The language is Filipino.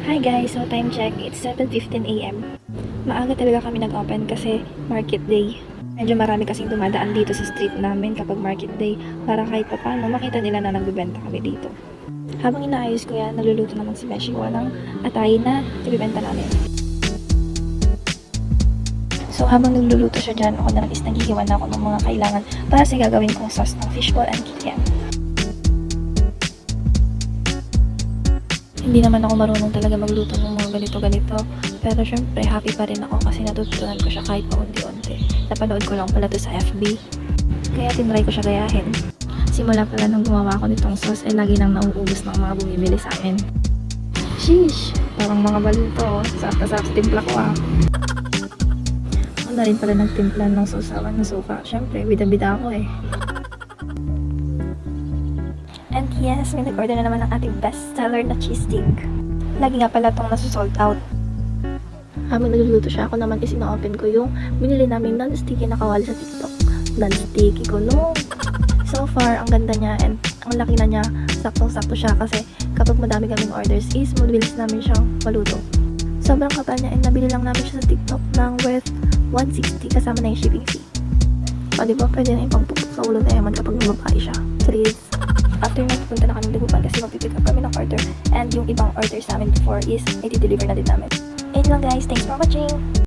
Hi guys, so time check, it's 7:15 AM. Maaga talaga kami nag-open kasi market day. Medyo marami kasing dumadaan dito sa street namin kapag market day para kahit pa paano makita nila na nagbebenta kami dito. Habang inaayos ko yan, nagluluto naman si Beshi ng atay na ibibenta namin. So habang nagluluto siya dyan, ako na lang is naghihiwan na ako ng mga kailangan para sa gagawin kong sauce ng fishball and kikiam. Hindi naman ako marunong talaga magluto ng mga ganito-ganito. Pero syempre, happy pa rin ako kasi natutunan ko siya kahit paunti-unti. Napanood ko lang pala to sa FB. Kaya tinry ko siya gayahin. Simula pala nung gumawa ko nitong sauce, lagi nang nauubos ng mga bumibili sa amin. Sheesh! Parang mga balito. Sakta-sakta sa timpla ko Ako na rin pala nagtimpla ng sausawan na suka. Syempre, bida-bida ako And yes, may nag-order na naman ng ating best-seller na cheese stick. Lagi nga pala itong nasusold out. Habang nagluluto siya, ako naman is ina-open ko yung binili namin non-sticky na kawali sa TikTok. Non-sticky ko, no? So far, ang ganda niya and ang laki na niya. Saktong-sakto siya kasi kapag madami kaming orders is mabilis namin siyang maluto. Sobrang kapal niya and nabili lang namin siya sa TikTok ng worth 160 kasama na yung shipping fee. O diba, pwede na yung pangpupok sa ulo na yaman kapag mababae siya. Please. After na pupunta na kami Dagupan kasi magpipick up kami ng order and yung ibang orders namin before is i-deliver na din namin. Ayun lang guys, thanks for watching!